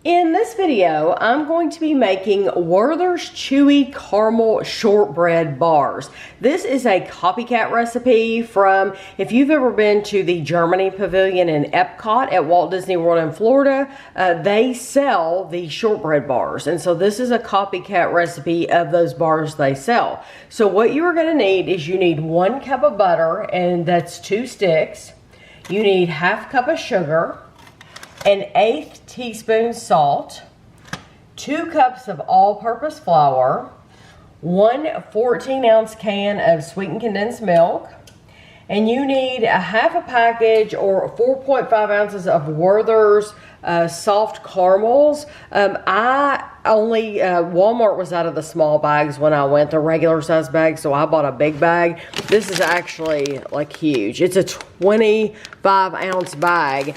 In this video, I'm going to be making Werther's Chewy Caramel Shortbread Bars. This is a copycat recipe from, if you've ever been to the Germany Pavilion in Epcot at Walt Disney World in Florida, they sell the shortbread bars. And so this is a copycat recipe of those bars they sell. So what you are going to need is you need 1 cup of butter, and that's 2 sticks. You need ½ cup of sugar, an 1/8 teaspoon salt, 2 cups of all-purpose flour, 1 14-ounce can of sweetened condensed milk, and you need a ½ package or 4.5 ounces of Werther's soft caramels. Walmart was out of the small bags when I went, the regular size bag, so I bought a big bag. This is actually like huge. It's a 25-ounce bag.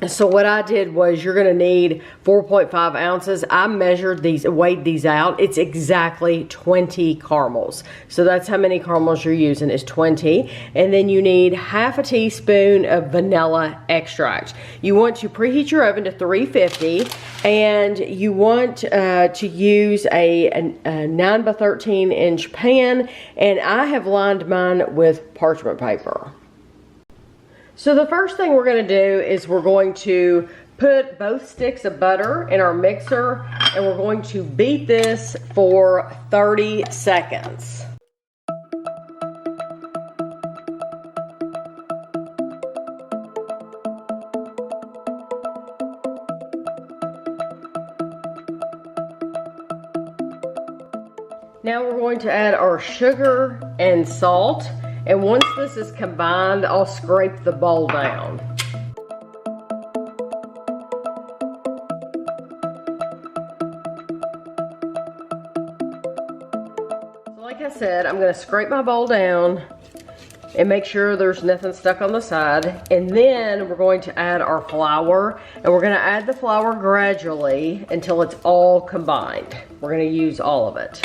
So what I did was, you're going to need 4.5 ounces. I measured these, weighed these out. It's exactly 20 caramels. So that's how many caramels you're using, is 20. And then you need ½ teaspoon of vanilla extract. You want to preheat your oven to 350, and you want to use a 9 by 13 inch pan, and I have lined mine with parchment paper. So the first thing we're going to do is we're going to put both sticks of butter in our mixer, and we're going to beat this for 30 seconds. Now we're going to add our sugar and salt. And once this is combined, I'll scrape the bowl down. So like I said, I'm going to scrape my bowl down and make sure there's nothing stuck on the side. And then we're going to add our flour, and we're going to add the flour gradually until it's all combined. We're going to use all of it.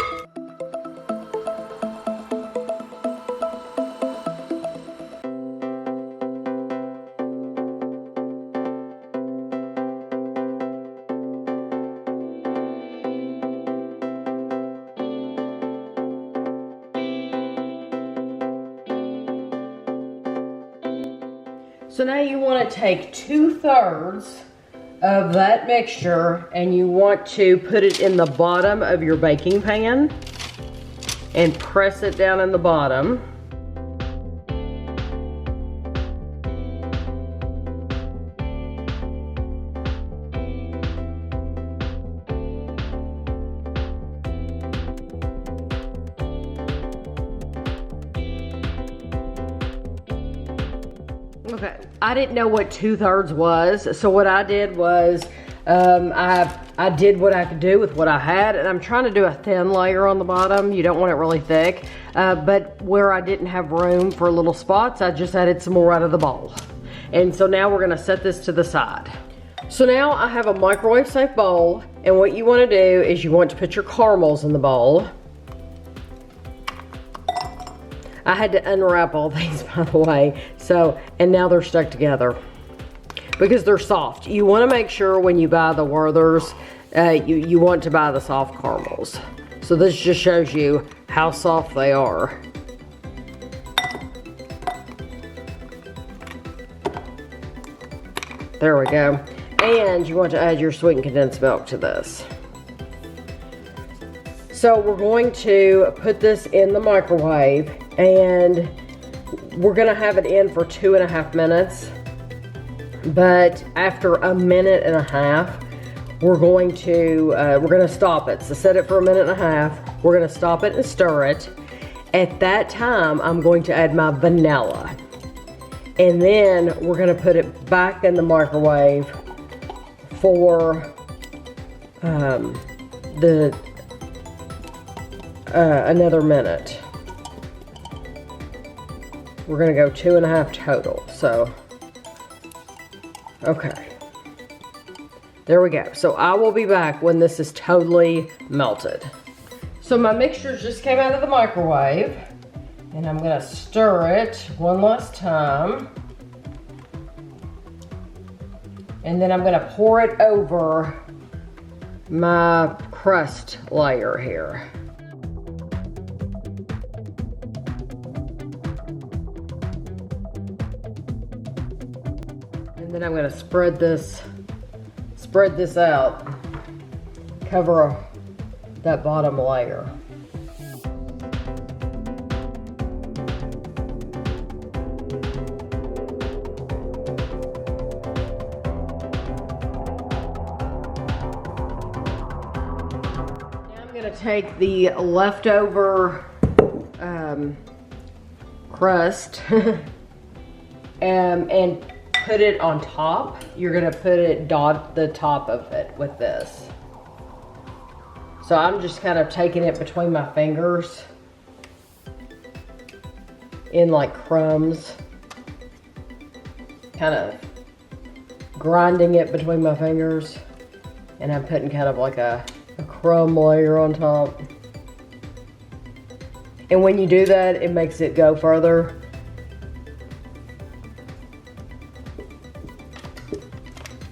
So now you want to take 2/3 of that mixture, and you want to put it in the bottom of your baking pan and press it down in the bottom. Okay, I didn't know what 2/3 was, so what I did was I did what I could do with what I had, and I'm trying to do a thin layer on the bottom. You don't want it really thick, but where I didn't have room for little spots, I just added some more out of the bowl. And so now we're gonna set this to the side. So now I have a microwave safe bowl, and what you wanna do is you want to put your caramels in the bowl. I had to unwrap all these, by the way. So, and now they're stuck together because they're soft. You want to make sure when you buy the Werther's, you want to buy the soft caramels. So this just shows you how soft they are. There we go. And you want to add your sweetened condensed milk to this. So we're going to put this in the microwave, and we're gonna have it in for 2.5 minutes. But after 1.5 minutes, we're gonna stop it. So set it for 1.5 minutes. We're gonna stop it and stir it. At that time, I'm going to add my vanilla. And then we're gonna put it back in the microwave for another minute. We're gonna go 2.5 total, so, okay. There we go. So I will be back when this is totally melted. So my mixture just came out of the microwave, and I'm gonna stir it one last time. And then I'm gonna pour it over my crust layer here. And then I'm gonna spread this out, cover that bottom layer. Take the leftover crust and put it on top. You're gonna dot the top of it with this. So I'm just kind of taking it between my fingers in like crumbs, kind of grinding it between my fingers, and I'm putting kind of like a crumb layer on top. And when you do that, it makes it go further.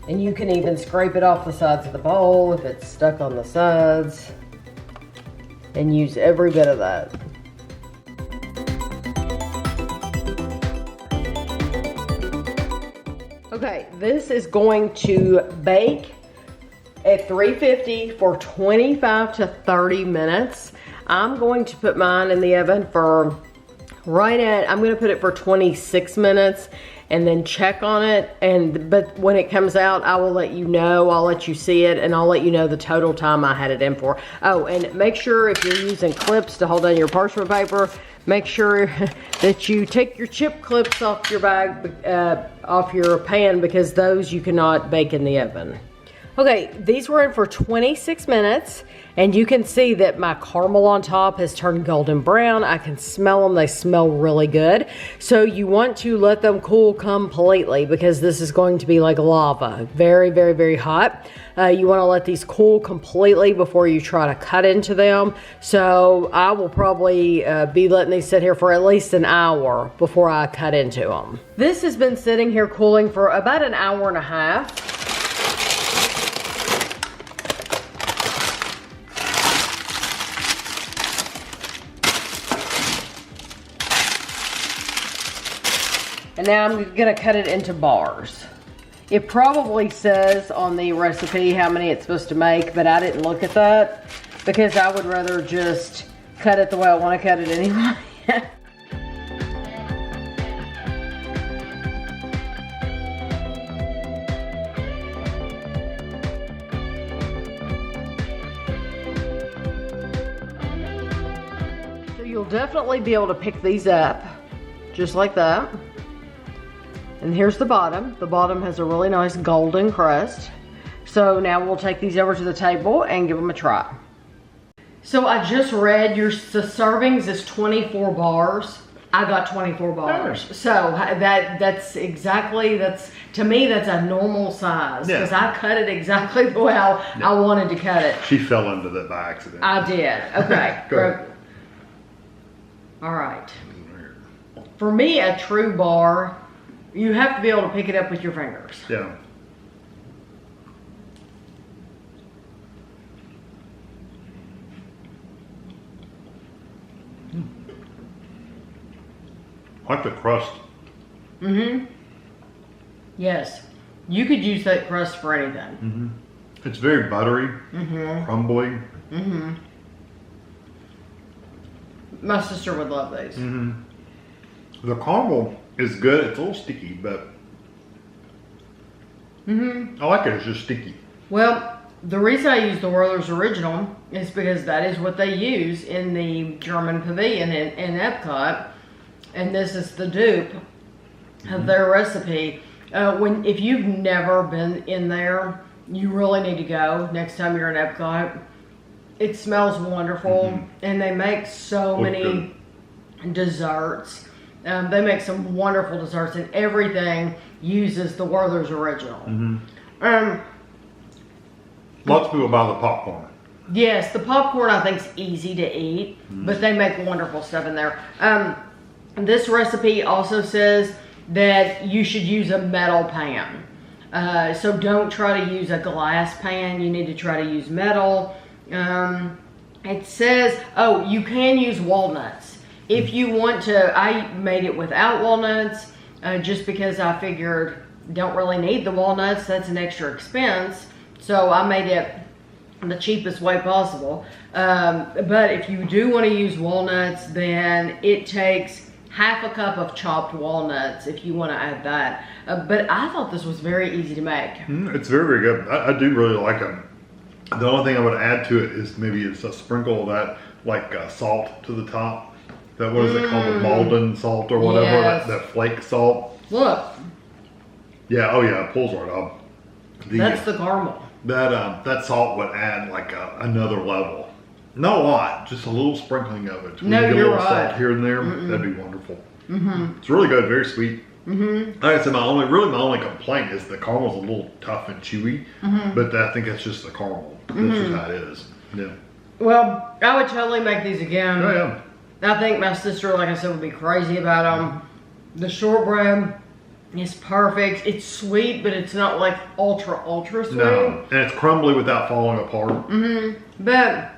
And you can even scrape it off the sides of the bowl if it's stuck on the sides, and use every bit of that. Okay, this is going to bake at 350 for 25 to 30 minutes. I'm going to put mine in the oven for I'm gonna put it for 26 minutes and then check on it. But when it comes out, I will let you know, I'll let you see it, and I'll let you know the total time I had it in for. Oh, and make sure if you're using clips to hold down your parchment paper, make sure that you take your chip clips off your off your pan, because those you cannot bake in the oven. Okay, these were in for 26 minutes, and you can see that my caramel on top has turned golden brown. I can smell them, they smell really good. So you want to let them cool completely, because this is going to be like lava, very, very, very hot. You wanna let these cool completely before you try to cut into them. So I will probably be letting these sit here for at least an hour before I cut into them. This has been sitting here cooling for about an hour and a half. And now I'm gonna cut it into bars. It probably says on the recipe how many it's supposed to make, but I didn't look at that because I would rather just cut it the way I want to cut it anyway. So you'll definitely be able to pick these up just like that. And here's the bottom. The bottom has a really nice golden crust. So now we'll take these over to the table and give them a try. So I just read the servings is 24 bars. I got 24 bars. So that's exactly, to me, that's a normal size. Because I cut it exactly the way I wanted to cut it. She fell into that by accident. I did. Okay. Go ahead. All right. For me, a true bar, you have to be able to pick it up with your fingers. Yeah. I like the crust. Mm-hmm. Yes. You could use that crust for anything. Mm-hmm. It's very buttery, crumbly. Mm-hmm. My sister would love these. Mm-hmm. The caramel is good. It's a little sticky, but I like it. It's just sticky. Well, the reason I use the Werther's Original is because that is what they use in the German pavilion in Epcot, and this is the dupe of their recipe. If you've never been in there, you really need to go next time you're in Epcot. It smells wonderful, and they make so many desserts. They make some wonderful desserts, and everything uses the Werther's Original. Lots of people buy the popcorn. Yes, the popcorn I think is easy to eat, but they make wonderful stuff in there. This recipe also says that you should use a metal pan. So don't try to use a glass pan. You need to try to use metal. It says, oh, you can use walnuts. If you want to, I made it without walnuts just because I figured don't really need the walnuts. That's an extra expense. So I made it the cheapest way possible. But if you do want to use walnuts, then it takes half a cup of chopped walnuts if you want to add that. But I thought this was very easy to make. It's very, very good. I do really like them. The only thing I would add to it is maybe it's a sprinkle of that, like salt to the top. That, what is it called? The Malden salt or whatever, Yes. that flake salt. Look, Yeah, oh yeah, it pulls right up. that's the caramel. That salt would add like another level. Not a lot, just a little sprinkling of it. No, We get a you're little right. salt here and there. That'd be wonderful. It's really good, very sweet. Like I said, my only complaint is the caramel's a little tough and chewy, but I think that's just the caramel. That's just how it is. Yeah. Well, I would totally make these again. Oh yeah. I think my sister, like I said, would be crazy about them. The shortbread is perfect. It's sweet, but it's not like ultra sweet. No, and it's crumbly without falling apart. But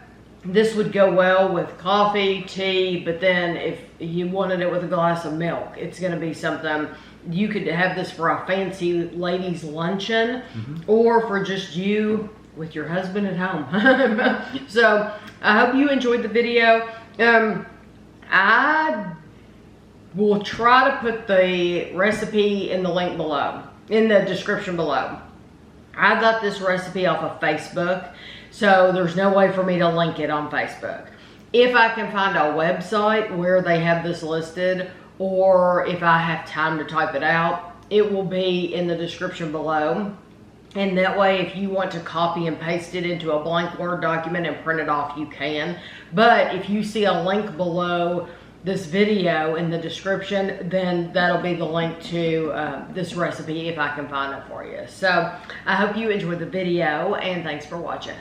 this would go well with coffee, tea, but then if you wanted it with a glass of milk, it's going to be something. You could have this for a fancy ladies' luncheon or for just you with your husband at home. So I hope you enjoyed the video. I will try to put the recipe in the link below, in the description below. I got this recipe off of Facebook, so there's no way for me to link it on Facebook. If I can find a website where they have this listed, or if I have time to type it out, it will be in the description below. And that way, if you want to copy and paste it into a blank Word document and print it off, you can. But if you see a link below this video in the description, then that'll be the link to this recipe if I can find it for you. So I hope you enjoyed the video, and thanks for watching.